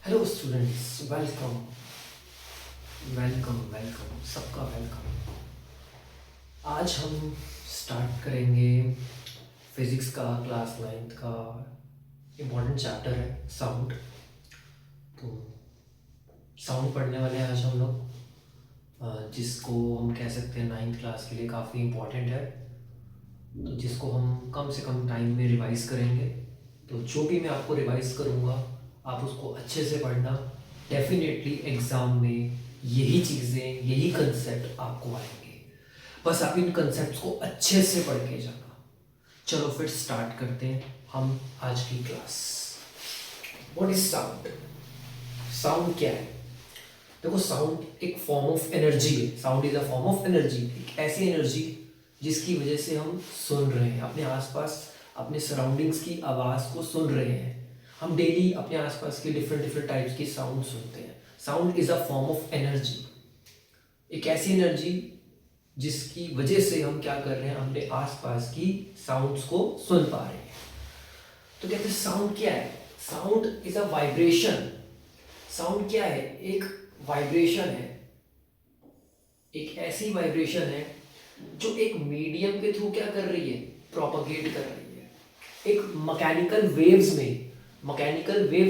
Hello students, welcome welcome welcome, सबका welcome. आज हम स्टार्ट करेंगे फिज़िक्स का क्लास 9th का इम्पोर्टेंट चैप्टर है साउंड। तो साउंड पढ़ने वाले हैं आज हम लोग, जिसको हम कह सकते हैं 9th क्लास के लिए काफ़ी इम्पोर्टेंट है। तो जिसको हम कम से कम टाइम में रिवाइज़ करेंगे। तो जो भी मैं आपको रिवाइज़ करूँगा आप उसको अच्छे से पढ़ना। डेफिनेटली एग्ज़ाम में यही चीज़ें, यही कंसेप्ट आपको आएंगे। बस आप इन कंसेप्ट्स को अच्छे से पढ़ के जाना। चलो फिर स्टार्ट करते हैं हम आज की class. What is sound? Sound क्या है? देखो, साउंड एक फॉर्म ऑफ एनर्जी है। Sound is a form of energy, एक ऐसी एनर्जी जिसकी वजह से हम सुन रहे हैं, अपने आसपास अपने सराउंडिंग्स की आवाज़ को सुन रहे हैं। हम डेली अपने आसपास की डिफरेंट डिफरेंट टाइप्स की साउंड सुनते हैं। Sound is a form of energy, एक ऐसी एनर्जी जिसकी वजह से हम क्या कर रहे हैं, अपने आसपास की साउंड्स को सुन पा रहे हैं। तो कहते हैं साउंड क्या है? Sound is a vibration. Sound क्या है? एक वाइब्रेशन है, एक ऐसी वाइब्रेशन है जो एक मीडियम के थ्रू क्या कर रही है, प्रोपगेट कर रही है। एक मैकेनिकल वेव्स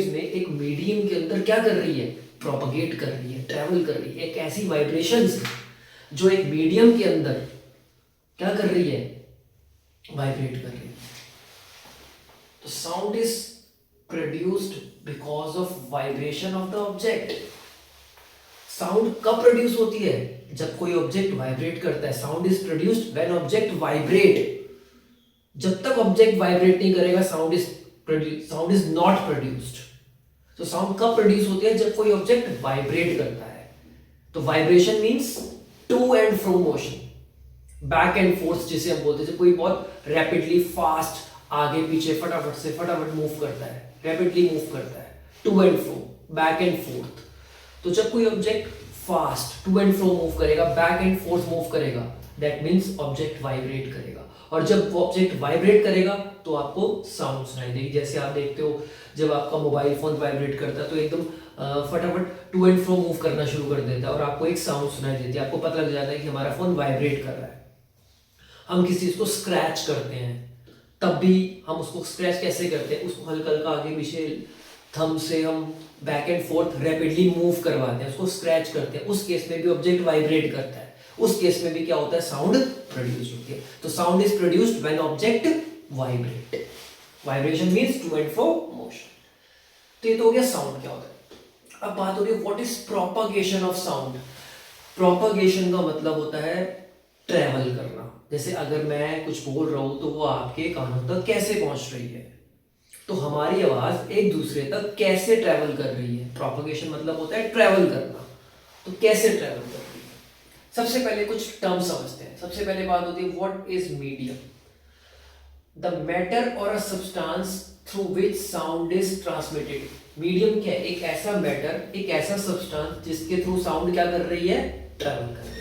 में एक मीडियम के अंदर क्या कर रही है, प्रोपगेट कर रही है, ट्रैवल कर रही है। एक ऐसी वाइब्रेशन जो एक मीडियम के अंदर क्या कर रही है, वाइब्रेट कर रही है। तो sound is produced because of vibration of the object. Sound कब प्रोड्यूस होती है? जब कोई ऑब्जेक्ट वाइब्रेट करता है। Sound is produced when object vibrate. जब तक ऑब्जेक्ट वाइब्रेट नहीं करेगा साउंड इज नॉट प्रोड्यूस्ड। तो साउंड कब प्रोड्यूस होती है? जब कोई ऑब्जेक्ट वाइब्रेट करता है। तो vibration means to and fro motion, back and forth जिसे हम बोलते हैं। कोई बहुत रैपिडली फास्ट आगे पीछे फटाफट मूव करता है, रैपिडली मूव करता है, to and fro, back and forth. तो जब कोई object fast to and fro move करेगा, बैक एंड फोर्थ मूव करेगा, दैट मींस ऑब्जेक्ट वाइब्रेट करेगा। और जब वो ऑब्जेक्ट वाइब्रेट करेगा तो आपको साउंड सुनाई देगी। जैसे आप देखते हो जब आपका मोबाइल फोन वाइब्रेट करता है तो एकदम फटाफट टू एंड फ्रो मूव करना शुरू कर देता है और आपको एक साउंड सुनाई देती है। आपको पता लग जाता है कि हमारा फोन वाइब्रेट कर रहा है। हम किसी चीज को स्क्रैच करते हैं, तब भी हम उसको स्क्रैच कैसे करते हैं? उसको हल्का हल्का आगे पीछे थंब से हम back and fourth rapidly move करवाते हैं, उसको स्क्रैच करते हैं। उस केस में भी ऑब्जेक्ट वाइब्रेट करता है। उस केस में भी क्या होता है, साउंड प्रोड्यूस होती है। तो sound is produced when object vibrate. Vibration means to and fro motion. तो ये तो हो गया साउंड क्या होता है। अब बात हो रही है what is propagation of sound. Propagation का मतलब होता है ट्रैवल करना। जैसे अगर मैं कुछ बोल रहा हूं तो वो आपके कानों तक कैसे पहुंच रही है, तो हमारी आवाज एक दूसरे तक कैसे ट्रैवल कर रही है। प्रोपगेशन मतलब होता है ट्रैवल करना। तो कैसे ट्रैवल कर रही है, सबसे पहले कुछ टर्म समझते हैं। सबसे पहले बात होती है what is medium. The matter और a substance through which sound is transmitted. Medium क्या है? एक ऐसा मैटर, एक ऐसा सब्सटेंस जिसके थ्रू साउंड क्या कर रही है, ट्रैवल कर रही है।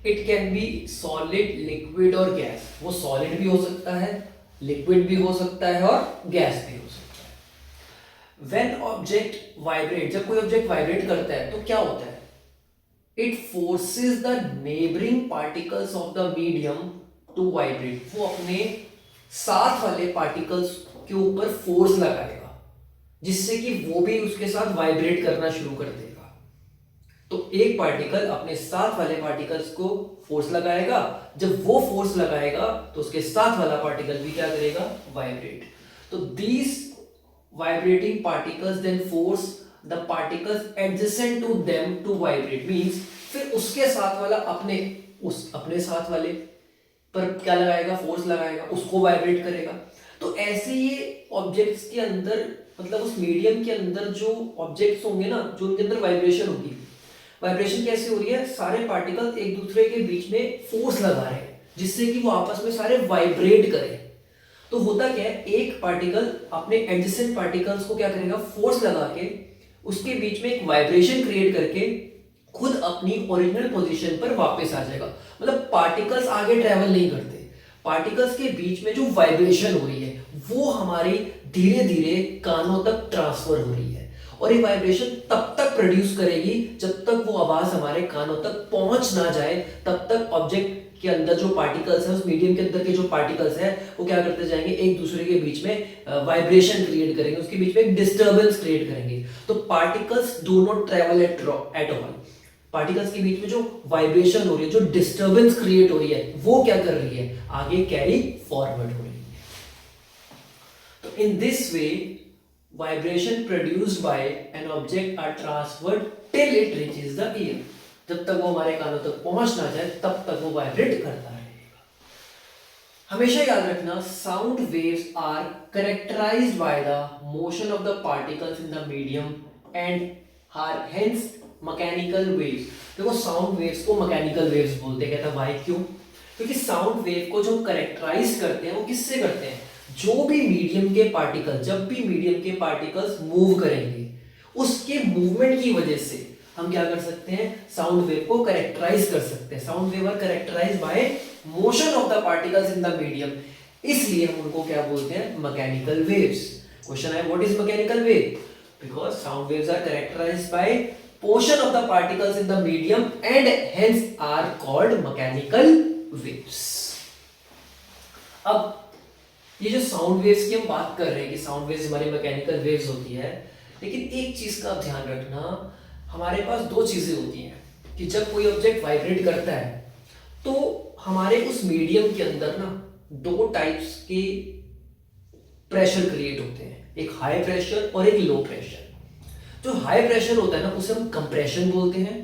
It can be solid, liquid और गैस। वो सॉलिड भी हो सकता है, लिक्विड भी हो सकता है और गैस भी हो सकता है। व्हेन ऑब्जेक्ट वाइब्रेट, जब कोई ऑब्जेक्ट वाइब्रेट करता है तो क्या होता है, it forces the neighbouring particles of the medium to vibrate. वो अपने साथ वाले पार्टिकल्स के ऊपर फोर्स लगाएगा जिससे कि वो भी उसके साथ वाइब्रेट करना शुरू कर देगा। तो एक पार्टिकल अपने साथ वाले पार्टिकल्स को फोर्स लगाएगा, जब वो फोर्स लगाएगा तो उसके साथ वाला पार्टिकल भी क्या करेगा, वाइब्रेट। तो these vibrating particles then force the particles adjacent to them to vibrate. Means फिर उसके साथ वाला अपने साथ वाले पर क्या लगाएगा, फोर्स लगाएगा, उसको वाइब्रेट करेगा। तो ऐसे ये ऑब्जेक्ट्स के अंदर, मतलब उस मीडियम के अंदर जो ऑब्जेक्ट्स होंगे ना, जो उनके अंदर वाइब्रेशन होगी। वाइब्रेशन कैसे हो रही है, सारे पार्टिकल एक दूसरे के बीच में फोर्स लगा रहे हैं जिससे कि वो आपस में सारे वाइब्रेट करें। तो होता क्या है, एक पार्टिकल अपने एडजेसेंट पार्टिकल्स को क्या करेगा, फोर्स लगा के उसके बीच में एक वाइब्रेशन क्रिएट करके खुद अपनी ओरिजिनल पोजीशन पर वापस आ जाएगा। मतलब पार्टिकल्स आगे ट्रेवल नहीं करते, पार्टिकल्स के बीच में जो वाइब्रेशन हो रही है वो हमारी धीरे धीरे कानों तक ट्रांसफर हो रही है, और ये वाइब्रेशन तब तक प्रोड्यूस करेगी जब तक वो आवाज हमारे कानों तक पहुंच ना जाए, तब तक ऑब्जेक्ट के अंदर जो पार्टिकल्स है, उस मीडियम के अंदर के जो पार्टिकल्स है वो क्या करते जाएंगे, एक दूसरे के बीच में वाइब्रेशन क्रिएट करेंगे, उसके बीच में एक डिस्टर्बेंस क्रिएट करेंगे। तो particles do not travel at all. Particles के बीच में जो वाइब्रेशन हो रही है, जो डिस्टर्बेंस क्रिएट हो रही है, वो क्या कर रही है, आगे कैरी फॉरवर्ड हो रही है। तो in this way vibration produced by an object are transferred till it reaches the ear। जब तक वो हमारे कानों तक पहुंच ना जाए तब तक वो वाइब्रेट करता रहेगा। हमेशा याद रखना, sound waves are characterised by the motion of the particles in the medium and are hence mechanical waves. देखो साउंड वेव्स को मैकेनिकल वेव्स बोलते हैं। कहता भाई क्यों? क्योंकि साउंड वेव को जो कैरेक्टराइज करते हैं वो किससे करते हैं, जो भी मीडियम के पार्टिकल, जब भी मीडियम के पार्टिकल्स मूव करेंगे उसके मूवमेंट की वजह से हम क्या कर सकते हैं, साउंड वेव को कैरेक्टराइज कर सकते हैं। Sound wave are characterised by motion of the particles in the medium, इसलिए हम उनको क्या बोलते हैं, मैकेनिकल वेव्स। क्वेश्चन है what is mechanical wave? Because sound waves are characterised by motion of the particles in the medium and hence are called mechanical waves. अब ये जो साउंड वेव्स की हम बात कर रहे हैं कि साउंड वेव्स हमारी मैकेनिकल वेव्स होती है, लेकिन एक चीज का ध्यान रखना, हमारे पास दो चीजें होती हैं कि जब कोई ऑब्जेक्ट वाइब्रेट करता है तो हमारे उस मीडियम के अंदर ना दो टाइप्स के प्रेशर क्रिएट होते हैं, एक हाई प्रेशर और एक लो प्रेशर। जो हाई प्रेशर होता है ना उसे हम कंप्रेशन बोलते हैं,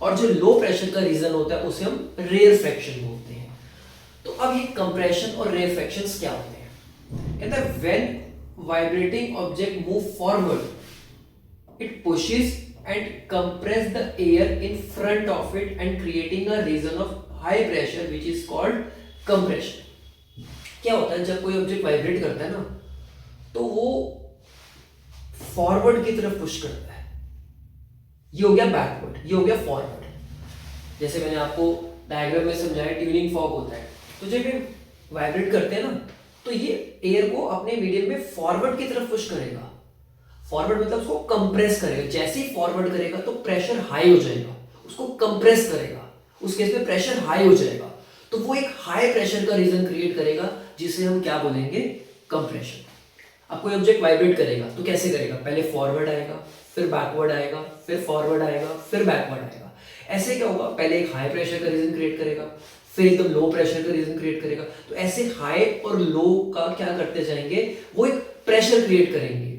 और जो लो प्रेशर का रीजन होता है उसे हम रेयरफेक्शन बोलते हैं। तो अब ये कंप्रेशन और रेयरफेक्शंस क्या होते हैं? कहता है when vibrating object move forward, it pushes and compress the air in front of it and creating a region of high pressure which is called compression। क्या होता है जब कोई ऑब्जेक्ट वाइब्रेट करता है ना तो वो फॉरवर्ड की तरफ पुश करता है, ये हो गया बैकवर्ड, ये हो गया फॉरवर्ड। जैसे मैंने आपको डायग्राम में समझाया, ट्यूनिंग फॉर्क होता है, तो जब ये वाइब्रेट करते हैं ना तो ये एयर को अपने मीडियम में फॉरवर्ड की तरफ पुश करेगा। फॉरवर्ड मतलब उसको कंप्रेस करेगा। जैसे ही फॉरवर्ड करेगा तो प्रेशर हाई हो जाएगा, उसको कंप्रेस करेगा, उस केस में प्रेशर हाई हो जाएगा, तो वो एक हाई प्रेशर का रीजन क्रिएट करेगा जिसे हम क्या बोलेंगे, कंप्रेशन। अब कोई ऑब्जेक्ट वाइब्रेट करेगा तो कैसे करेगा, पहले फॉरवर्ड आएगा, फिर बैकवर्ड आएगा, फिर फॉरवर्ड आएगा, फिर बैकवर्ड आएगा। ऐसे क्या होगा, पहले एक हाई प्रेशर का रीजन क्रिएट करेगा, फिर एकदम लो प्रेशर का रीजन क्रिएट करेगा। तो ऐसे हाई और लो का क्या करते जाएंगे, वो एक प्रेशर क्रिएट करेंगे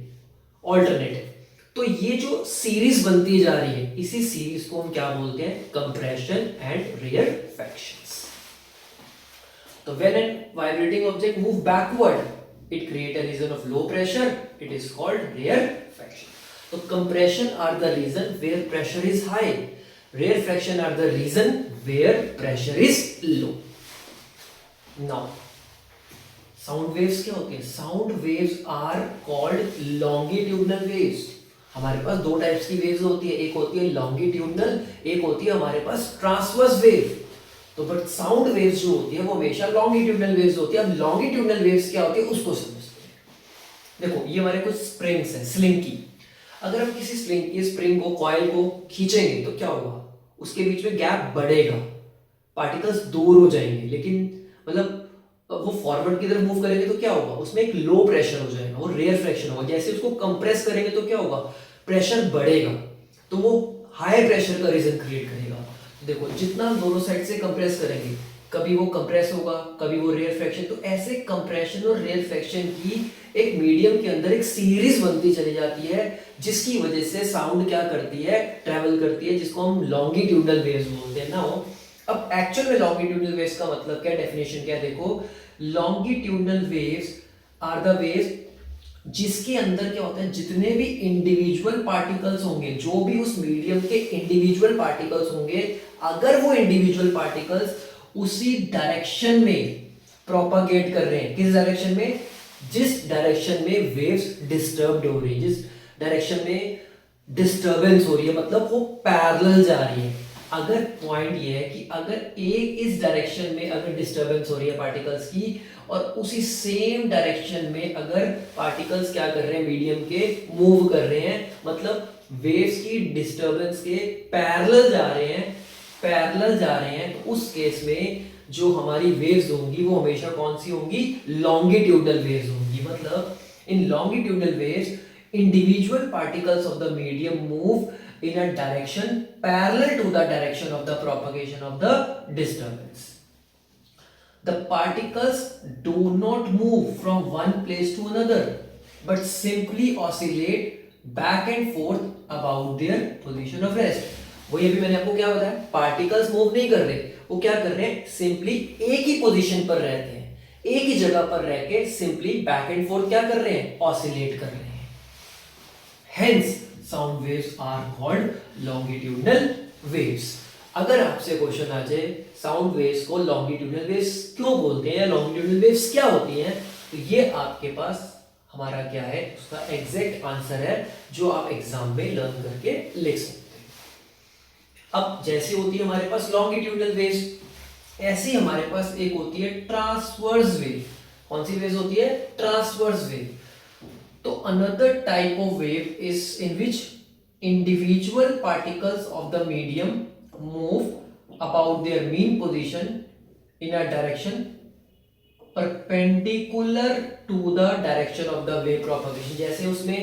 ऑल्टरनेटिव। तो ये जो सीरीज बनती जा रही है, इसी सीरीज को हम क्या बोलते हैं, कंप्रेशन एंड रेयरफेक्शंस। तो when an vibrating object move backward it create a region of low pressure, it is called rarefaction. तो compression are the region where pressure is high, rarefaction are the reason where pressure is low। now sound waves क्या होते हैं, sound waves are called longitudinal waves। हमारे पास दो types की waves होती है, एक होती है लॉन्गिट्यूडनल, एक होती है हमारे पास ट्रांसवर्स वेव। तो बट साउंड वेव्स जो होती है वो हमेशा लॉन्गिट्यूडनल वेव्स होती है। अब लॉन्गिट्यूडनल वेव्स क्या होती है उसको समझते हैं। देखो ये हमारे कुछ स्प्रिंग्स हैं, स्लिंग की। अगर हम किसी स्प्रिंग को, कॉइल को खींचेंगे तो क्या होगा, उसके बीच में गैप बढ़ेगा, पार्टिकल्स दूर हो जाएंगे, लेकिन मतलब वो फॉरवर्ड की तरफ मूव करेंगे तो क्या होगा, उसमें एक लो प्रेशर हो जाएगा, वो रेयरफेक्शन होगा। जैसे उसको कंप्रेस करेंगे तो क्या होगा, प्रेशर बढ़ेगा, तो वो हाई प्रेशर का रीजन क्रिएट करेगा। देखो जितना हम दोनों साइड से कंप्रेस करेंगे, कभी वो कंप्रेस होगा, कभी वो रेयरफेक्शन। तो ऐसे कंप्रेशन और रेयरफेक्शन की एक मीडियम के अंदर एक सीरीज बनती चली जाती है, जिसकी वजह से साउंड क्या करती है, ट्रैवल करती है, जिसको हम लॉन्गिट्यूडनल वेव्स बोलते हैं ना। अब एक्चुअल में लॉन्गिट्यूडनल वेव्स का मतलब क्या, डेफिनेशन क्या है, देखो longitudinal waves are the waves जिसके अंदर क्या होता है, जितने भी इंडिविजुअल पार्टिकल्स होंगे, जो भी उस मीडियम के इंडिविजुअल पार्टिकल्स होंगे, अगर वो इंडिविजुअल पार्टिकल्स उसी डायरेक्शन में प्रोपागेट कर रहे हैं, किस डायरेक्शन में, जिस डायरेक्शन में वेव्स डिस्टर्ब्ड हो रही है, जिस डायरेक्शन में डिस्टरबेंस हो रही है, मतलब वो पैरेलल जा रही है, अगर पॉइंट ये है कि अगर एक इस डायरेक्शन में अगर डिस्टरबेंस हो रही है पार्टिकल्स की, और उसी सेम डायरेक्शन में अगर पार्टिकल्स क्या कर रहे हैं, मीडियम के मूव कर रहे हैं, मतलब वेव्स की डिस्टरबेंस के पैरेलल जा रहे हैं, तो उस केस में जो हमारी वेव्स होंगी वो हमेशा कौन सी होंगी, लॉन्गिट्यूडनल वेव्स होंगी। मतलब in longitudinal waves individual particles of the medium move in a direction parallel to the direction of the propagation of the disturbance. The particles do not move from one place to another but simply oscillate back and forth about their position of rest. वही अभी मैंने आपको क्या बताया, particles move नहीं कर रहे, वो क्या कर रहे हैं, सिंपली एक ही पोजीशन पर रहते हैं, एक ही जगह पर रह के सिंपली बैक एंड फोर्थ क्या कर रहे हैं, ऑसिलेट कर रहे हैं। Hence, sound waves are called longitudinal waves. अगर आपसे क्वेश्चन आ जाए साउंड वेव्स को लॉन्गिट्यूडनल वेव्स क्यों बोलते हैं या लॉन्गिट्यूडनल वेव्स क्या होती हैं, तो ये आपके पास हमारा क्या है, उसका एग्जैक्ट आंसर है जो आप एग्जाम में लर्न करके लिख सकते हैं। अब जैसे होती है हमारे पास लॉन्गिट्यूडनल वेव्स, ऐसी हमारे पास एक होती है ट्रांसवर्स वेव। कौन सी वेव होती है, ट्रांसवर्स वेव। तो another type of wave is in which individual particles of the medium move about their mean position in a direction perpendicular to the direction of the wave propagation। जैसे उसमें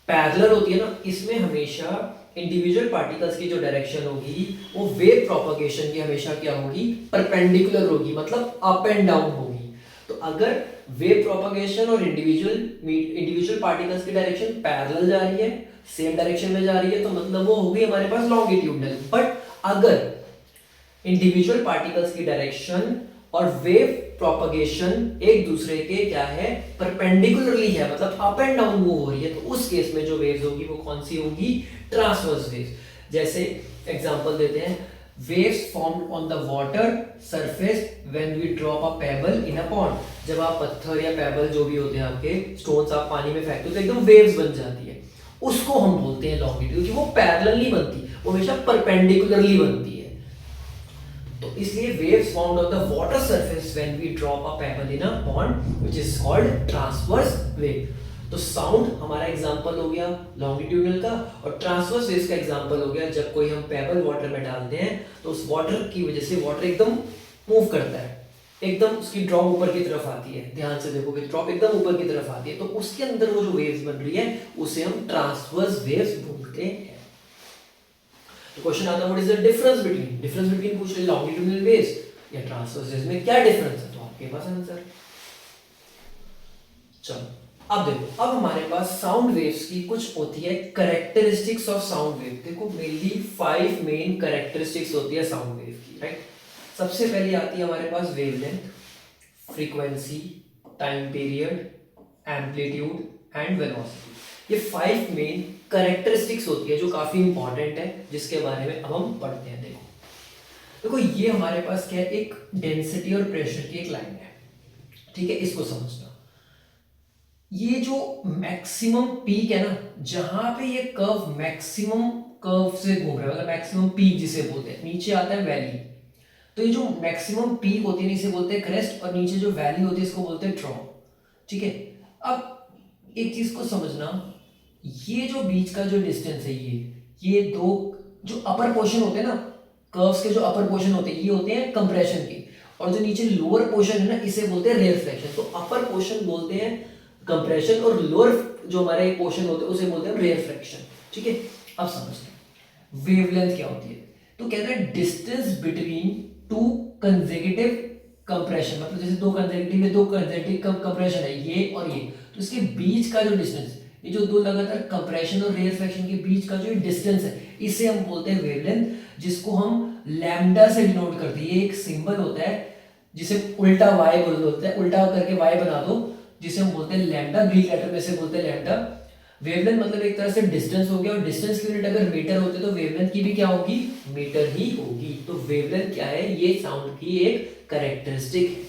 parallel होती है ना, इसमें हमेशा individual particles की जो direction होगी वो वेव प्रोपगेशन की हमेशा क्या होगी, परपेंडिकुलर होगी, मतलब अप एंड डाउन होगी। तो अगर वेव प्रोपगेशन और इंडिविजुअल पार्टिकल्स की डायरेक्शन पैरेलल जा रही है, सेम डायरेक्शन में जा रही है, तो मतलब वो होगी हमारे पास लॉन्गिट्यूडनल। बट अगर इंडिविजुअल पार्टिकल्स की डायरेक्शन और वेव प्रोपगेशन एक दूसरे के क्या है, परपेंडिकुलरली है, मतलब अप एंड डाउन मूव हो रही है, तो उस केस में जो वेव्स होगी वो कौन सी होगी, ट्रांसवर्स वेव्स। जैसे एग्जांपल देते हैं, waves formed on the water surface when we drop a pebble in a pond। जब आप पत्थर या पेबल जो भी होते हैं आपके स्टोन्स आप पानी में फेंकते हो तो एकदम वेव्स बन जाती है, उसको हम बोलते हैं लॉन्गिट्यूड, क्योंकि वो पैरेलल नहीं बनती, वो हमेशा परपेंडिकुलरली बनती है। तो इसलिए waves formed on the water surface when we drop a pebble in a pond which is called transverse wave। तो साउंड हमारा एग्जांपल हो गया लॉन्गिट्यूडनल का, और ट्रांसवर्स वेव्स का एग्जांपल हो गया जब कोई हम पेबल वाटर में डालते हैं तो उस वाटर की वजह से वाटर एकदम मूव करता है, एकदम उसकी ड्रॉप ऊपर की तरफ आती है, ध्यान से देखोगे ड्रॉप एकदम ऊपर की तरफ आती है, तो उसके अंदर वो जो वेव्स बन रही है उसे हम ट्रांसवर्स वेव्स बोलते हैं। तो क्वेश्चन आता है what is the difference between पूछ रहे लॉन्गिट्यूडनल वेव्स या ट्रांसवर्स वेव्स में क्या डिफरेंस है, तो आपके पास आंसर। चलो अब देखो, अब हमारे पास साउंड वेव्स की कुछ होती है कैरेक्टरिस्टिक्स ऑफ साउंड वेव। देखो मेनली 5 मेन कैरेक्टरिस्टिक्स होती है साउंड वेव की, राइट। सबसे पहले आती है हमारे पास wavelength, frequency, time period, amplitude and velocity. ये 5 मेन कैरेक्टरिस्टिक्स होती है जो काफी इंपॉर्टेंट है, जिसके बारे में अब हम पढ़ते हैं। देखो ये हमारे पास क्या है, एक डेंसिटी और प्रेशर की एक लाइन है, ठीक है, इसको समझना। ये जो मैक्सिमम पीक है ना, जहां पे ये कर्व मैक्सिमम कर्व से घूम रहा है, मतलब मैक्सिमम पीक जिसे बोलते हैं, नीचे आता है वैली, तो ये जो मैक्सिमम पीक होती है इसे बोलते हैं क्रेस्ट, और नीचे जो वैली होती है इसको बोलते हैं ड्रॉप, ठीक है। अब एक चीज को समझना, ये जो बीच का जो डिस्टेंस है, ये दो जो अपर पोर्शन होते हैं ना, कर्व्स के जो अपर पोर्शन होते हैं ये होते हैं कंप्रेशन के, और जो नीचे लोअर पोर्शन है ना इसे बोलते हैं रेयरफ्रैक्शन। तो अपर पोर्शन बोलते हैं कंप्रेशन और लोअर जो हमारे पोर्शन होते हैं उसे बोलते हैं रेयरफ्रैक्शन, ठीक है। अब समझते हैं वेवलेंथ क्या होती है, तो कहते हैं distance between two consecutive compression, मतलब जैसे दो कंसेक्यूटिव कंप्रेशन है ये और ये, तो इसके बीच का जो डिस्टेंस, ये जो दो लगातार कंप्रेशन और रेयरफ्रैक्शन के बीच का जो डिस्टेंस है इसे हम बोलते हैं वेवलेंथ, जिसको हम लैम्डा से डिनोट करते हैं। ये एक सिंबल होता है जिसे उल्टा वाई बोलते हैं, उल्टा करके वाई बना दो, जिसे हम बोलते हैं लैम्डा, ग्रीक लेटर में से बोलते हैं लैम्डा। वेवलेंथ मतलब एक तरह से डिस्टेंस हो गया, और डिस्टेंस की यूनिट अगर मीटर होते तो वेवलेंथ की भी क्या होगी, मीटर ही होगी। तो वेवलेंथ क्या है, ये साउंड की एक कैरेक्टरिस्टिक है।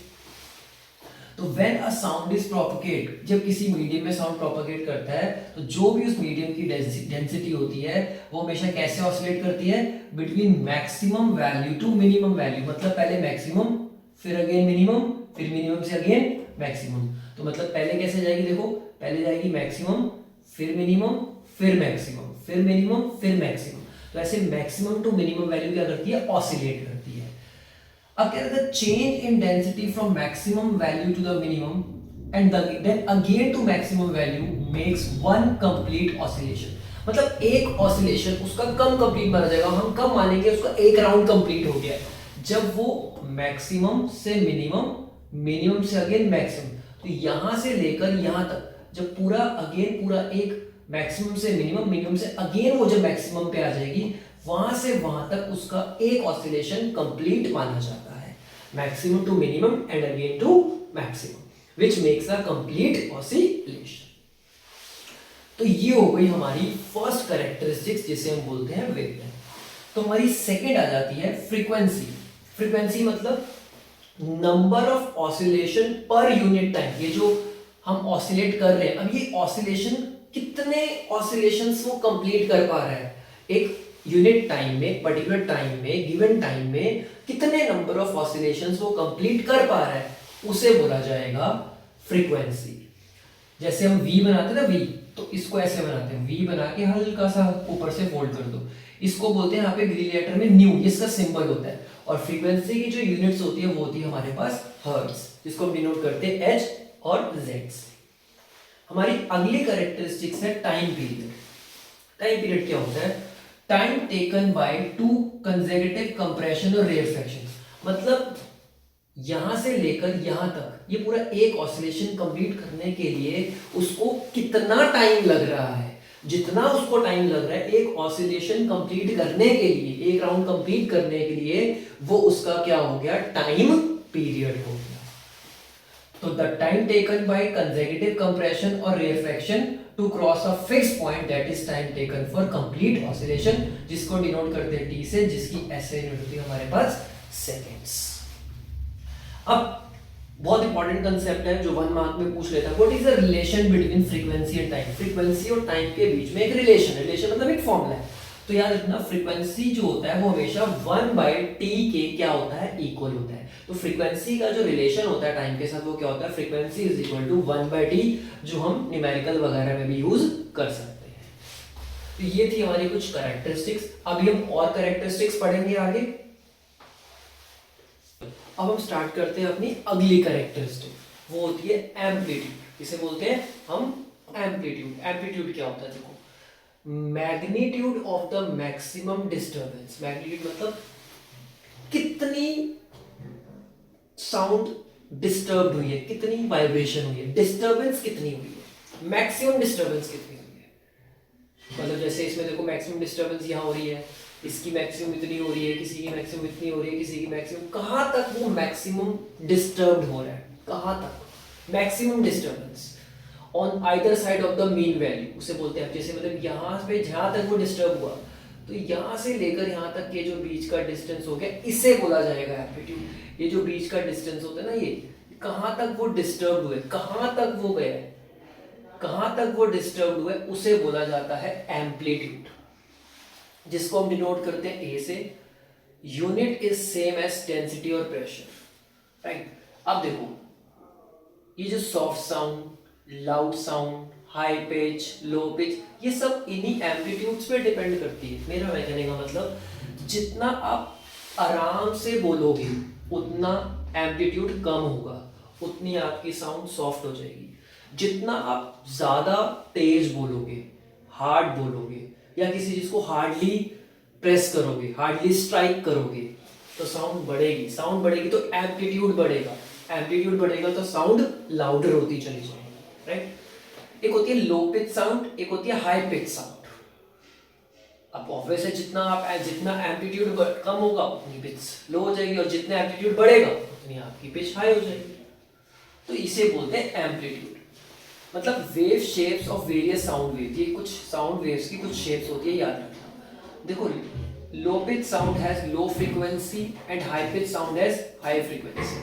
तो when a sound is propagate, जब किसी मीडियम में साउंड प्रोपगेट करता है तो जो भी उस मीडियम की डेंसिटी होती है वो हमेशा कैसे ऑसिलेट करती है, between maximum value to minimum value, मतलब पहले मैक्सिमम फिर अगेन मिनिमम फिर मिनिमम से अगेन मैक्सिमम। तो मतलब पहले कैसे जाएगी, देखो पहले जाएगी मैक्सिमम फिर मिनिमम फिर मैक्सिमम फिर मिनिमम फिर मैक्सिमम। तो ऐसे मैक्सिमम टू मिनिमम वैल्यू क्या करती है, ऑसिलेट करती है। अब कह रहे थे change in density from maximum value to the minimum and then again to maximum value makes one complete oscillation. मतलब एक ऑसिलेशन उसका कम कंप्लीट माना जाएगा, हम कम मानेंगे उसका एक राउंड कंप्लीट हो गया जब वो मैक्सिमम से मिनिमम, मिनिमम से अगेन मैक्सिमम। तो यहां से लेकर यहां तक जब पूरा अगेन पूरा एक मैक्सिमम से मिनिमम, मिनिमम से अगेन वो जब मैक्सिमम पे आ जाएगी वहां से वहां तक उसका एक ऑसिलेशन कंप्लीट माना जाता है। Maximum to minimum and again to maximum which makes a complete oscillation. तो ये हो गई हमारी फर्स्ट कैरेक्टरिस्टिक्स जिसे हम बोलते हैं वेवलेंथ। तो हमारी सेकंड आ जाती है फ्रीक्वेंसी। फ्रीक्वेंसी मतलब number of oscillation per unit time. ये जो हम ऑसिलेट कर रहे हैं, अब ये ऑसिलेशन कितने ऑसिलेशंस वो कंप्लीट कर पा रहा है एक यूनिट टाइम में, पर्टिकुलर टाइम में, गिवन टाइम में कितने नंबर ऑफ ऑसिलेशंस वो कंप्लीट कर पा रहा है, उसे बोला जाएगा फ्रीक्वेंसी। जैसे हम V बनाते हैं ना, V, तो इसको ऐसे बनाते हैं, V बना के हल्का सा ऊपर से फोल्ड कर दो, इसको बोलते हैं यहाँ पे ग्रीक लेटर में न्यू, इसका सिंबल होता है। और फ्रीक्वेंसी की जो यूनिट्स होती है वो होती है हमारे पास हर्ट्ज, जिसको हम डिनोट करते हैं H और Z। हमारी अगली कैरेक्टरिस्टिक्स है टाइम पीरियड। टाइम पीरियड क्या होता है, time taken by two consecutive compression और रेयरफेक्शन। मतलब यहां से लेकर यहां तक ये पूरा एक ऑसिलेशन कंप्लीट करने के लिए उसको कितना टाइम लग रहा है, जितना उसको टाइम लग रहा है एक ऑसिलेशन कंप्लीट करने के लिए, एक राउंड कंप्लीट करने के लिए, वो उसका क्या हो गया, टाइम पीरियड हो गया। तो the time taken by consecutive compression और rarefaction to cross a fix point, that is time taken for complete oscillation, जिसको डिनोट करते हैं T से, जिसकी SI यूनिट होती है हमारे पास सेकेंड्स। अब बहुत इंपॉर्टेंट कंसेप्ट है जो 1 मार्क में पूछ लेता है, what is the relation between frequency and time. Frequency और टाइम के बीच में एक रिलेशन, रिलेशन मतलब एक फॉर्मूला है। तो याद रखना फ्रीक्वेंसी जो होता है वो हमेशा 1/t के क्या होता है, इक्वल होता है। तो फ्रीक्वेंसी का जो रिलेशन होता है टाइम के साथ वो क्या होता है, frequency is equal to 1/t, जो हम न्यूमेरिकल वगैरह में भी यूज कर सकते हैं। तो ये थी हमारी कुछ कैरेक्टरिस्टिक्स। अभी हम और कैरेक्टरिस्टिक्स पढ़ेंगे आगे। अब हम स्टार्ट करते हैं अपनी अगली कैरेक्टरिस्टिक, वो होती है एम्पलीट्यूड। इसे बोलते हैं हम एम्पलीट्यूड। एम्पलीट्यूड क्या होता है, देखो magnitude of the maximum disturbance. Magnitude मतलब कितनी साउंड डिस्टर्ब हुई है, कितनी वाइब्रेशन हुई है, डिस्टर्बेंस कितनी हुई है, मैक्सिमम डिस्टर्बेंस कितनी हुई है। मतलब जैसे इसमें देखो मैक्सिमम डिस्टर्बेंस यहाँ हो रही है, इसकी मैक्सिमम इतनी हो रही है, किसी की मैक्सिमम इतनी हो रही है, किसी की मैक्सिमम, कहाँ तक वो मैक्सिमम डिस्टर्ब्ड हो रहा है, कहाँ तक maximum disturbance on either side of the mean value, उसे बोलते हैं। जैसे मतलब यहाँ पे जहाँ तक वो डिस्टर्ब हुआ, तो यहाँ से लेकर यहाँ तक के जो बीच का डिस्टेंस हो गया, इसे बोला जाएगा एम्पलीट्यूड। ये जो बीच का डिस्टेंस होता है ना, ये कहाँ तक वो डिस्टर्ब हुए, कहाँ तक वो गए, कहाँ तक वो डिस्टर्ब हुए, उसे बोला जाता है एम्पलीट्यूड, जिसको हम डिनोट करते हैं ए से। Unit is same as density और प्रेशर, राइट। अब देखो ये जो soft sound, loud sound, high pitch, low pitch, ये सब इन्हीं एम्पलीट्यूड्स पे डिपेंड करती है। मेरा कहने का मतलब जितना आप आराम से बोलोगे उतना एम्पलीट्यूड कम होगा, उतनी आपकी साउंड सॉफ्ट हो जाएगी। जितना आप ज्यादा तेज बोलोगे, हार्ड बोलोगे, या किसी चीज को हार्डली प्रेस करोगे, हार्डली स्ट्राइक करोगे, तो साउंड बढ़ेगी। साउंड बढ़ेगी तो एम्पलीट्यूड बढ़ेगा, एम्पलीट्यूड बढ़ेगा तो साउंड लाउडर होती चली जाएगी, राइट। एक होती है लो पिच साउंड, एक होती है हाई पिच साउंड। अब ऑब्वियस है जितना एम्पलीट्यूड कम होगा उतनी पिच लो हो जाएगी, और जितना एम्पलीट्यूड बढ़ेगा उतनी आपकी पिच हाई हो जाएगी। तो इसे बोलते हैं एम्पलीट्यूड। मतलब wave shapes of various sound wave, ये कुछ साउंड वेव्स की कुछ शेप्स होती है, याद रखना। देखो low pitch sound has low frequency and high pitch sound has high frequency.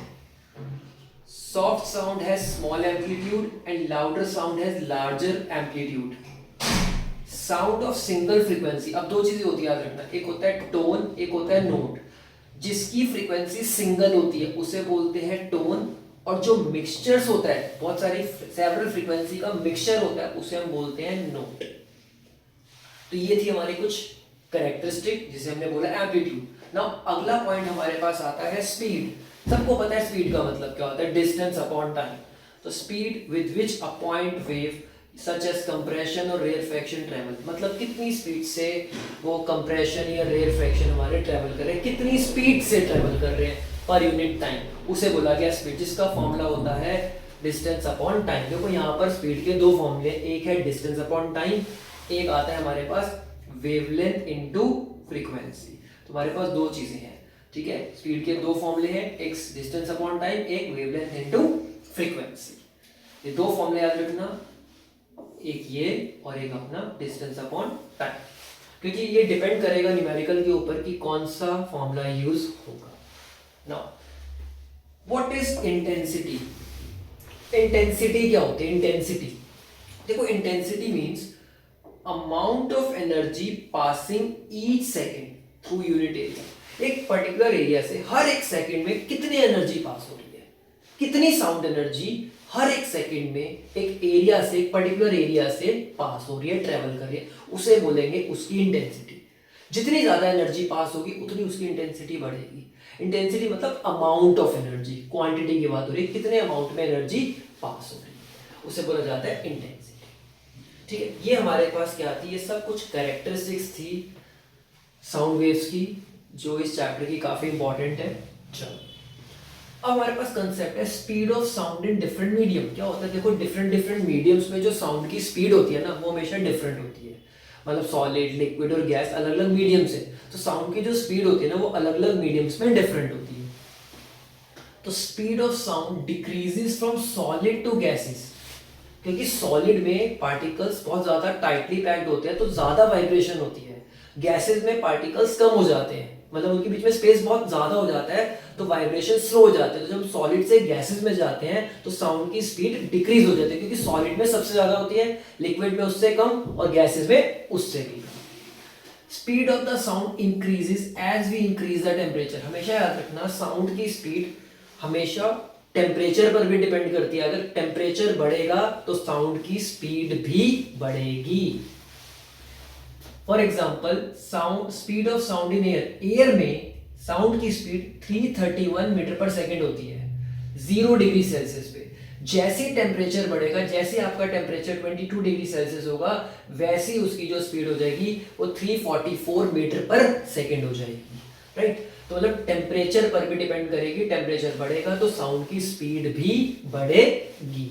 Soft sound has small amplitude and louder sound has larger amplitude. Sound of single frequency, अब दो चीजें होती है याद रखना, एक होता है टोन, एक होता है नोट। जिसकी फ्रीक्वेंसी सिंगल होती है उसे बोलते हैं टोन, और जो मिक्सचर्स होता है, बहुत सारी सेवरल फ्रीक्वेंसी का मिक्सचर होता है, उसे हम बोलते हैं नोट। तो ये थी हमारी कुछ कैरेक्टरिस्टिक जिसे हमने बोला एम्पलीट्यूड। नाउ अगला पॉइंट हमारे पास आता है स्पीड। सबको पता है स्पीड का मतलब क्या होता है, डिस्टेंस अपॉन टाइम। तो speed with which a point wave such as compression और रेयरफैक्शन ट्रेवल, मतलब कितनी स्पीड से वो कंप्रेशन या रेयरफैक्शन हमारे ट्रेवल कर रहे हैं, कितनी स्पीड से ट्रेवल कर रहे हैं पर यूनिट टाइम, उसे बोला गया स्पीड, जिसका फॉर्मूला होता है डिस्टेंस अपॉन टाइम। देखो यहाँ पर स्पीड के दो फॉर्मूले, एक है डिस्टेंस अपॉन टाइम, एक आता है हमारे पास वेवलेंथ इनटू फ्रीक्वेंसी। तो हमारे पास दो चीजें हैं, ठीक है। स्पीड के दो फॉर्मूले हैं, एक डिस्टेंस अपॉन टाइम, एक वेवलेंथ इनटू फ्रीक्वेंसी। ये दो फॉर्मूले याद रखना, एक ये और एक अपना डिस्टेंस अपॉन टाइम, क्योंकि ये डिपेंड करेगा न्यूमेरिकल के ऊपर कि कौन सा फॉर्मूला यूज होगा। Now what is intensity? Intensity क्या होती है? इंटेंसिटी, देखो intensity means amount of energy passing each second through unit area. एक पर्टिकुलर एरिया से हर एक सेकेंड में कितनी एनर्जी पास हो रही है, कितनी साउंड एनर्जी हर एक सेकंड में एक एरिया से, एक पर्टिकुलर एरिया से पास हो रही है, ट्रेवल कर रही है, उसे बोलेंगे उसकी इंटेंसिटी। जितनी ज्यादा एनर्जी पास होगी उतनी उसकी इंटेंसिटी बढ़ेगी। इंटेंसिटी मतलब अमाउंट ऑफ एनर्जी, क्वांटिटी की बात हो रही है, कितने अमाउंट में एनर्जी पास हो रही है, उसे बोला जाता है इंटेंसिटी। ठीक है, ये हमारे पास क्या थी, ये सब कुछ कैरेक्टरिस्टिक्स थी साउंड वेव्स की, जो इस चैप्टर की काफी इंपॉर्टेंट है। चलो अब हमारे पास कंसेप्ट है speed of sound in different medium. क्या होता है, देखो डिफरेंट मीडियम्स में जो साउंड की स्पीड होती है ना, वो हमेशा डिफरेंट होती है। मतलब सॉलिड, लिक्विड और गैस अलग अलग मीडियम से, तो साउंड की जो स्पीड होती है ना, वो अलग अलग मीडियम्स में डिफरेंट होती है। तो speed of sound decreases from solid to gases, क्योंकि सॉलिड में पार्टिकल्स बहुत ज्यादा टाइटली पैक्ड होते हैं तो ज्यादा वाइब्रेशन होती है। गैसेस में पार्टिकल्स कम हो जाते हैं, मतलब उनके बीच में स्पेस बहुत ज्यादा हो जाता है तो वाइब्रेशन स्लो हो जाते हैं। तो जब सॉलिड से गैसेस में जाते हैं तो साउंड की स्पीड डिक्रीज हो जाती है, क्योंकि सॉलिड में सबसे ज्यादा होती है, लिक्विड में उससे कम और गैसेस में उससे भी कम। Speed of the sound increases as we increase the temperature. हमेशा याद रखना, साउंड की स्पीड हमेशा टेम्परेचर पर भी डिपेंड करती है। अगर टेम्परेचर बढ़ेगा तो साउंड की स्पीड भी बढ़ेगी। For example sound, speed of sound in air, air में साउंड की स्पीड 331 मीटर पर सेकेंड होती है 0 डिग्री सेल्सियस पे। जैसे टेम्परेचर बढ़ेगा, जैसे आपका टेम्परेचर 22 डिग्री सेल्सियस होगा, वैसी उसकी जो स्पीड हो जाएगी वो 344 मीटर पर सेकेंड हो जाएगी, राइट। तो मतलब टेम्परेचर पर भी डिपेंड करेगी, टेम्परेचर बढ़ेगा तो साउंड की स्पीड भी बढ़ेगी।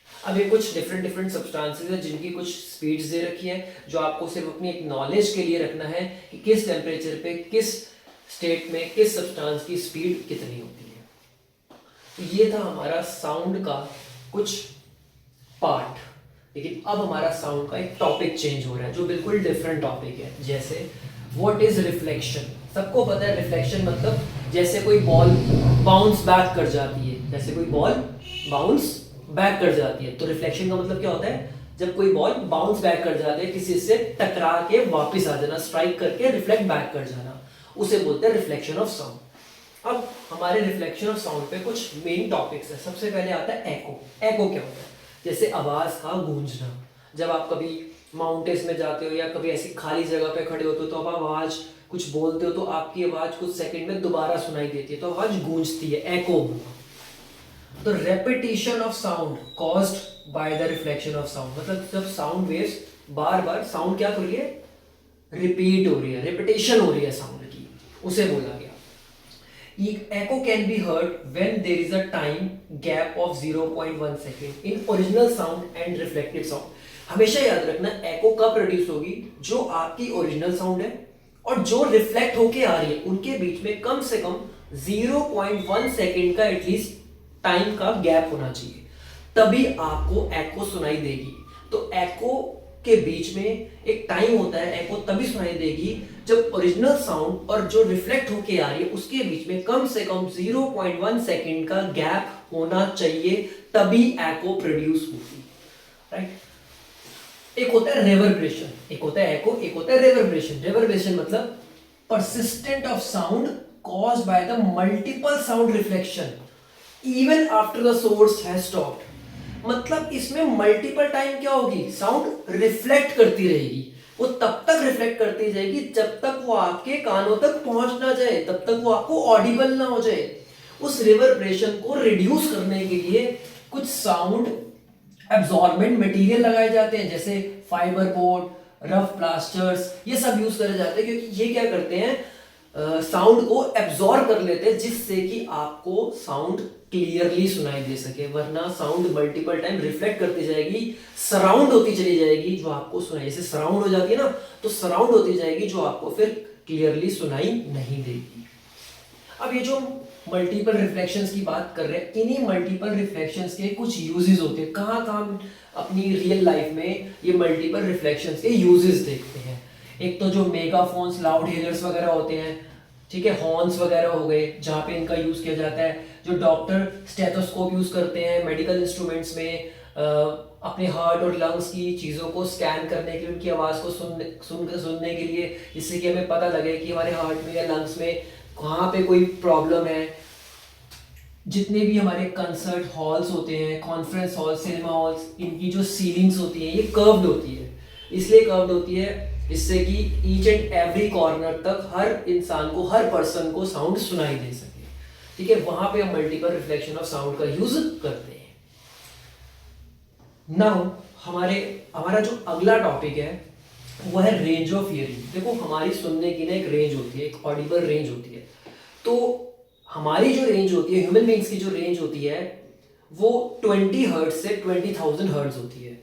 अब ये कुछ डिफरेंट सब्सटेंसेस हैं जिनकी कुछ स्पीड्स दे रखी है, जो आपको सिर्फ अपनी एक नॉलेज के लिए रखना है कि किस टेम्परेचर पे, किस स्टेट में, किस सब्सटेंस की स्पीड कितनी होती है। तो ये था हमारा साउंड का कुछ पार्ट। लेकिन अब हमारा साउंड का एक टॉपिक चेंज हो रहा है, जो बिल्कुल डिफरेंट टॉपिक है। जैसे व्हाट इज रिफ्लेक्शन। सबको पता है रिफ्लेक्शन मतलब जैसे कोई बॉल बाउंस बैक कर जाती है, जैसे कोई बॉल बाउंस बैक कर जाती है। तो रिफ्लेक्शन का मतलब क्या होता है, जब कोई बॉल बाउंस बैक कर जाती है, किसी से टकरा के वापस आ जाना, स्ट्राइक करके रिफ्लेक्ट बैक कर जाना, उसे बोलते हैं रिफ्लेक्शन ऑफ साउंड। अब हमारे रिफ्लेक्शन ऑफ साउंड पे कुछ मेन टॉपिक्स है। सबसे पहले आता है एको। एको क्या होता है, जैसे आवाज का गूंजना। जब आप कभी माउंटेन्स में जाते हो या कभी ऐसी खाली जगह पे खड़े होते हो, तो आप आवाज कुछ बोलते हो तो आपकी आवाज कुछ सेकंड में दोबारा सुनाई देती है, तो आवाज गूंजती है, एको। तो repetition of sound caused by the reflection of sound, मतलब जब साउंड वेव्स बार बार साउंड क्या कर रही है, रिपीट हो रही है, रिपीटेशन हो रही है साउंड की, उसे बोला गया। Echo can be heard when there is a time gap of 0.1 second in original sound and reflected sound. हमेशा याद रखना, एको कब प्रोड्यूस होगी, जो आपकी ओरिजिनल साउंड है और जो रिफ्लेक्ट होके आ रही है, उनके बीच में कम से कम 0.1 सेकेंड का एटलीस्ट टाइम का गैप होना चाहिए, तभी आपको एको सुनाई देगी। तो एको के बीच में एक टाइम होता है, एको तभी सुनाई देगी जब ओरिजिनल साउंड और जो रिफ्लेक्ट होके आ रही है उसके बीच में कम से कम 0.1 सेकेंड का गैप होना चाहिए, तभी एको प्रोड्यूस होगी, राइट। एक होता है रेवर्बरेशन, एक होता है एको, एक होता है रेवर्बरेशन। रेवर्बरेशन मतलब persistent of sound caused by the multiple sound reflection even after the source has stopped। मतलब इसमें मल्टीपल टाइम क्या होगी, साउंड रिफ्लेक्ट करती रहेगी, वो तब तक रिफ्लेक्ट करती जाएगी जब तक वो आपके कानों तक पहुंच ना जाए, तब तक वो आपको ऑडिबल ना हो जाए। उस रिवर्बरेशन को रिड्यूस करने के लिए कुछ साउंड एब्जॉर्बेंट मटेरियल लगाए जाते हैं, जैसे फाइबर बोर्ड, रफ प्लास्टर्स, ये सब यूज करे जाते हैं, क्योंकि ये क्या करते हैं, साउंड को एब्जॉर्ब कर लेते हैं, जिससे कि आपको साउंड क्लियरली सुनाई दे सके। वरना साउंड मल्टीपल टाइम रिफ्लेक्ट करती जाएगी, सराउंड होती चली जाएगी, जो आपको सुनाई, जैसे सराउंड हो जाती है ना, तो सराउंड होती जाएगी जो आपको फिर क्लियरली सुनाई नहीं देगी। अब ये जो मल्टीपल रिफ्लेक्शंस की बात कर रहे हैं, इन्हीं मल्टीपल रिफ्लेक्शंस के कुछ यूजेस होते हैं। कहाँ कहाँ अपनी रियल लाइफ में ये मल्टीपल रिफ्लेक्शंस के यूजेस देखते हैं। एक तो जो मेगाफोन्स, लाउड हेलर्स वगैरह होते हैं, ठीक है, हॉर्न्स वगैरह हो गए, जहाँ पे इनका यूज किया जाता है। जो डॉक्टर स्टेथोस्कोप यूज करते हैं मेडिकल इंस्ट्रूमेंट्स में, अपने हार्ट और लंग्स की चीज़ों को स्कैन करने के लिए, उनकी आवाज़ को सुनने के लिए, जिससे कि हमें पता लगे कि हमारे हार्ट में या लंग्स में कहाँ पे कोई प्रॉब्लम है। जितने भी हमारे कंसर्ट हॉल्स होते हैं, कॉन्फ्रेंस हॉल, सिनेमा हॉल्स, इनकी जो सीलिंग्स होती हैं ये कर्व्ड होती है। इसलिए कर्व्ड होती है इससे कि ईच एंड एवरी कॉर्नर तक हर इंसान को, हर पर्सन को साउंड सुनाई दे सके, ठीक है। वहां पे हम मल्टीपल रिफ्लेक्शन ऑफ साउंड का यूज करते हैं। नाउ हमारा जो अगला टॉपिक है वो है रेंज ऑफ हियरिंग। देखो, हमारी सुनने की ना एक रेंज होती है, एक ऑडिबल रेंज होती है। तो हमारी जो रेंज होती है, ह्यूमन बीइंग्स की जो रेंज होती है, वो 20 हर्ट्ज से 20,000 हर्ट्ज होती है।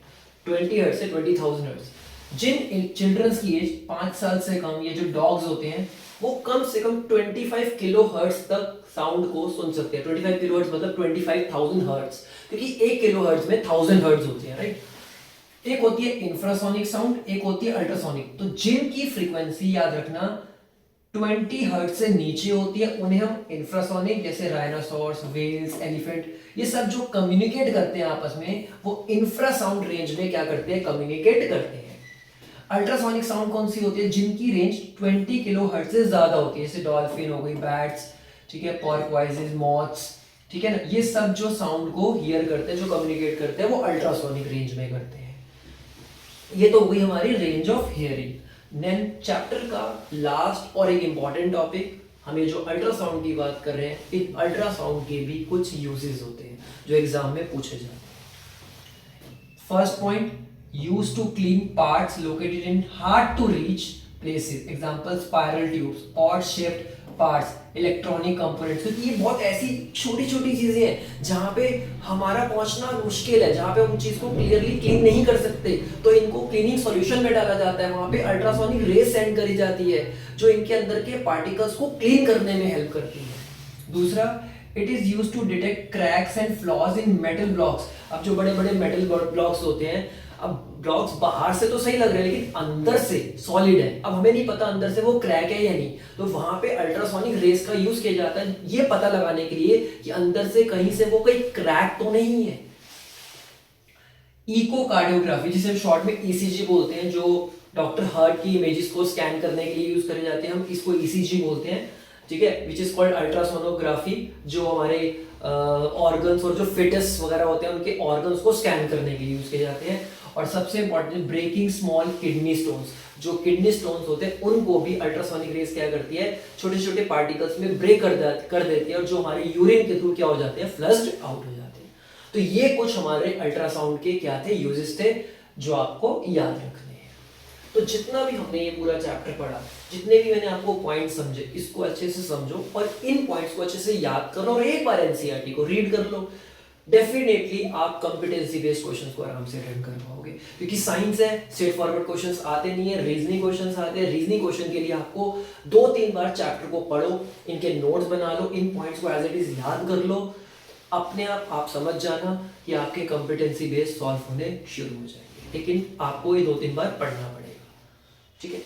20 हर्ट्ज से 20,000 हर्ट्ज। जिन चिल्ड्रंस की एज 5 साल से कम, ये जो डॉग्स होते हैं, वो कम से कम 25 किलो हर्ट्ज तक साउंड को सुन सकते हैं। 25 किलो हर्ट्ज मतलब 25,000 हर्ट्ज, क्योंकि 1 किलो हर्ट्ज में 1000 हर्ट्ज होते हैं, राइट। एक होती है इंफ्रासोनिक साउंड, एक होती है अल्ट्रासोनिक। तो जिनकी फ्रीक्वेंसी याद रखना 20 हर्ट्ज से नीचे होती है, उन्हें हम इंफ्रासोनिक, जैसे राइनोसॉर्स, व्हेल्स, एलिफेंट, ये सब जो कम्युनिकेट करते हैं आपस में, वो इंफ्रासाउंड रेंज में क्या करते हैं, कम्युनिकेट करते हैं। अल्ट्रासोनिक साउंड कौन सी होती है, जिनकी रेंज 20 किलो हर्ट्ज से ज्यादा होती है, जैसे डॉल्फिन हो गई, बैट्स, ठीक है, पोर्कवाइजेस, मॉथ्स, ठीक है ना। ये सब जो साउंड को हियर करते हैं, जो कम्युनिकेट करते हैं, वो अल्ट्रासोनिक रेंज में करते हैं। ये तो हुई हमारी range of hearing. Then chapter का लास्ट और एक इंपॉर्टेंट टॉपिक, हमें जो अल्ट्रासाउंड की बात कर रहे हैं, इन अल्ट्रासाउंड के भी कुछ यूजेस होते हैं जो एग्जाम में पूछे जाते हैं। First point, use to clean parts located in hard to reach places. Example, spiral tubes, pot shaped parts, electronic components. तो ये बहुत ऐसी छोटी छोटी चीजें हैं जहां पे हमारा पहुंचना मुश्किल है, जहां पे हम चीज को क्लियरली क्लीन नहीं कर सकते, तो इनको क्लीनिंग सॉल्यूशन में डाला जाता है। वहां पे अल्ट्रासोनिक रेज सेंड करी जाती है जो इनके अंदर के पार्टिकल्स को क्लीन करने में हेल्प करती है। दूसरा, it is used to detect cracks and flaws in metal blocks. अब जो बड़े बड़े मेटल ब्लॉक्स होते हैं, अब ब्लॉक्स बाहर से तो सही लग रहे हैं लेकिन अंदर से सॉलिड है, अब हमें नहीं पता अंदर से वो क्रैक है या नहीं, तो वहां पे अल्ट्रासोनिक रेस का यूज किया जाता है ये पता लगाने के लिए कि अंदर से कहीं से वो कोई क्रैक तो नहीं है। इकोकार्डियोग्राफी, जिसे शॉर्ट में ईसीजी बोलते हैं, जो डॉक्टर हार्ट की इमेजेस को स्कैन करने के लिए यूज करे जाते हैं, हम इसको ईसीजी बोलते हैं, ठीक है, विच इज कॉल्ड अल्ट्रासोनोग्राफी। जो हमारे ऑर्गन्स और जो फिटस वगैरह होते हैं उनके ऑर्गन्स को स्कैन करने के लिए यूज किए जाते हैं। और सबसे important, breaking small kidney stones. जो किडनी स्टोन्स होते हैं उनको भी अल्ट्रासोनिक रेस क्या करती है, छोटे छोटे पार्टिकल्स में ब्रेक कर देती है और जो हमारे यूरिन के थ्रू क्या हो जाते हैं, फ्लश्ड आउट हो जाते हैं। तो ये कुछ हमारे अल्ट्रासाउंड के क्या थे, यूजेस थे, जो आपको याद रखने हैं। तो जितना भी हमने ये पूरा चैप्टर पढ़ा, जितने भी मैंने आपको पॉइंट समझे, इसको अच्छे से समझो और इन पॉइंट्स को अच्छे से याद करो और एक बार एनसीईआरटी को रीड कर लो। डेफिनेटली आप कॉम्पिटेंसी बेस्ड क्वेश्चंस को आराम से अटेंड कर पाओगे, क्योंकि साइंस है, स्ट्रेट फॉरवर्ड क्वेश्चंस आते नहीं है, रीजनिंग क्वेश्चंस आते हैं। रीजनिंग क्वेश्चन के लिए आपको 2-3 बार चैप्टर को पढ़ो, इनके नोट्स बना लो, इन पॉइंट्स को एज इट इज याद कर लो, अपने आप समझ जाना कि आपके कॉम्पिटेंसी बेस्ड सॉल्व होने शुरू हो जाएंगे। लेकिन आपको ये 2-3 बार पढ़ना पड़ेगा, ठीक है।